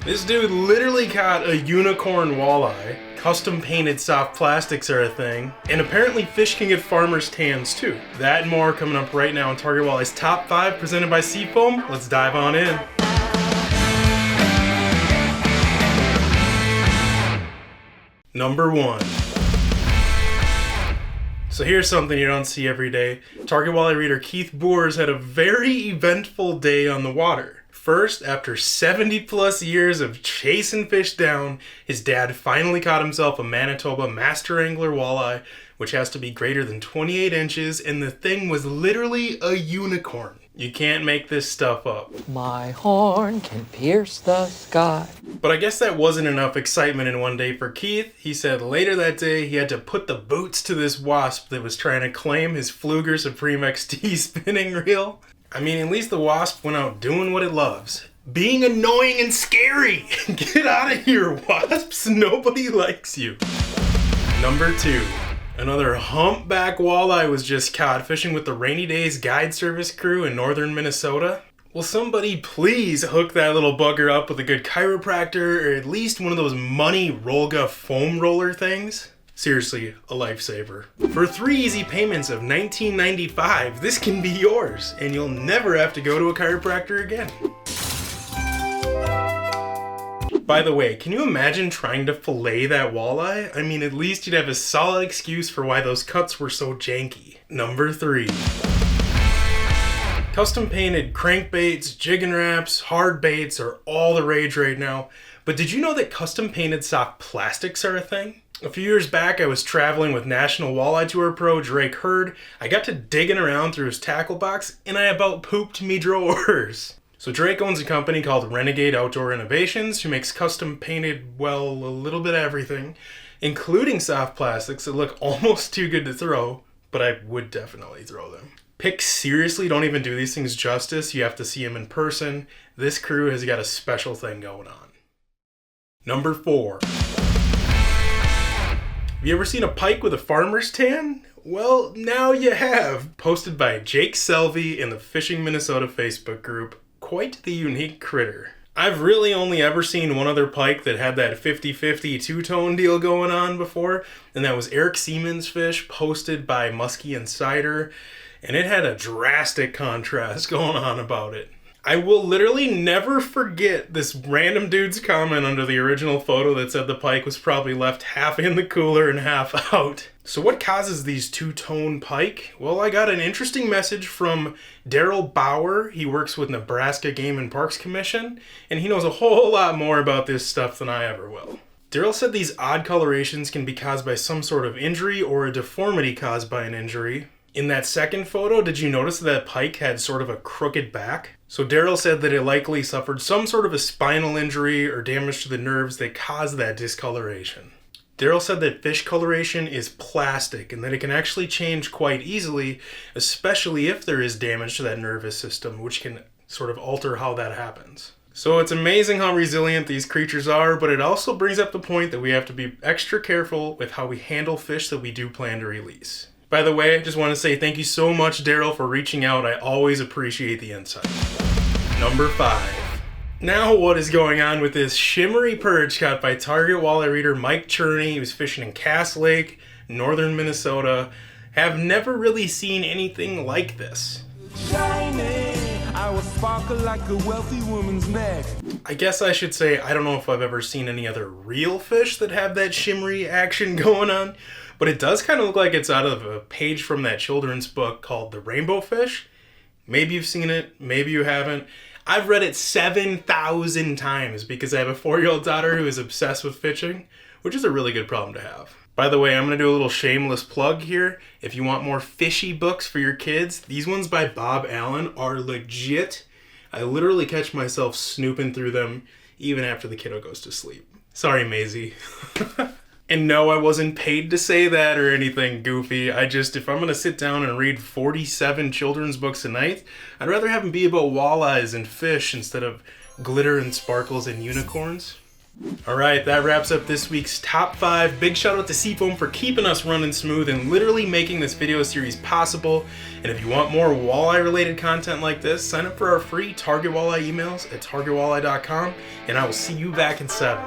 This dude literally caught a unicorn walleye. Custom painted soft plastics are a thing. And apparently fish can get farmer's tans too. That and more coming up right now on Target Walleye's Top 5 presented by Seafoam. Let's dive on in. Number 1. So here's something you don't see every day. Target Walleye reader Keith Boers had a very eventful day on the water. First, after 70 plus years of chasing fish down, his dad finally caught himself a Manitoba Master Angler walleye, which has to be greater than 28 inches, and the thing was literally a unicorn. You can't make this stuff up. My horn can pierce the sky. But I guess that wasn't enough excitement in one day for Keith. He said later that day he had to put the boots to this wasp that was trying to claim his Pflueger Supreme XT spinning reel. I mean, at least the wasp went out doing what it loves. Being annoying and scary. Get out of here, wasps. Nobody likes you. Number 2. Another humpback walleye was just caught fishing with the Rainy Days Guide Service crew in northern Minnesota. Will somebody please hook that little bugger up with a good chiropractor or at least one of those money Rolga foam roller things? Seriously, a lifesaver. For 3 easy payments of $19.95, this can be yours, and you'll never have to go to a chiropractor again. By the way, can you imagine trying to fillet that walleye? I mean, at least you'd have a solid excuse for why those cuts were so janky. Number 3. Custom painted crankbaits, jigging wraps, hard baits are all the rage right now. But did you know that custom painted soft plastics are a thing? A few years back, I was traveling with National Walleye Tour pro Drake Hurd. I got to digging around through his tackle box, and I about pooped me drawers. So Drake owns a company called Renegade Outdoor Innovations, who makes custom painted, well, a little bit of everything, including soft plastics that look almost too good to throw, but I would definitely throw them. Pics seriously don't even do these things justice. You have to see them in person. This crew has got a special thing going on. Number 4. Have you ever seen a pike with a farmer's tan? Well, now you have. Posted by Jake Selvey in the Fishing Minnesota Facebook group. Quite the unique critter. I've really only ever seen one other pike that had that 50-50 two-tone deal going on before, and that was Eric Seaman's fish posted by Muskie Insider, and it had a drastic contrast going on about it. I will literally never forget this random dude's comment under the original photo that said the pike was probably left half in the cooler and half out. So what causes these two-tone pike? Well, I got an interesting message from Daryl Bauer. He works with Nebraska Game and Parks Commission, and he knows a whole lot more about this stuff than I ever will. Daryl said these odd colorations can be caused by some sort of injury or a deformity caused by an injury. In that second photo, did you notice that pike had sort of a crooked back? So Daryl said that it likely suffered some sort of a spinal injury or damage to the nerves that caused that discoloration. Daryl said that fish coloration is plastic and that it can actually change quite easily, especially if there is damage to that nervous system, which can sort of alter how that happens. So it's amazing how resilient these creatures are, but it also brings up the point that we have to be extra careful with how we handle fish that we do plan to release. By the way, I just want to say thank you so much, Daryl, for reaching out. I always appreciate the insight. Number 5. Now what is going on with this shimmery perch caught by Target Walleye reader Mike Cherney? He was fishing in Cass Lake, northern Minnesota. Have never really seen anything like this. I will sparkle like a wealthy woman's neck. I guess I should say I don't know if I've ever seen any other real fish that have that shimmery action going on, but it does kind of look like it's out of a page from that children's book called The Rainbow Fish. Maybe you've seen it, maybe you haven't. I've read it 7,000 times because I have a 4-year-old daughter who is obsessed with fishing, which is a really good problem to have. By the way, I'm going to do a little shameless plug here. If you want more fishy books for your kids, these ones by Bob Allen are legit. I literally catch myself snooping through them even after the kiddo goes to sleep. Sorry, Maisie. And no, I wasn't paid to say that or anything goofy. If I'm going to sit down and read 47 children's books a night, I'd rather have them be about walleyes and fish instead of glitter and sparkles and unicorns. Alright, that wraps up this week's top 5. Big shout out to Seafoam for keeping us running smooth and literally making this video series possible. And if you want more walleye related content like this, sign up for our free Target Walleye emails at targetwalleye.com, and I will see you back in 7.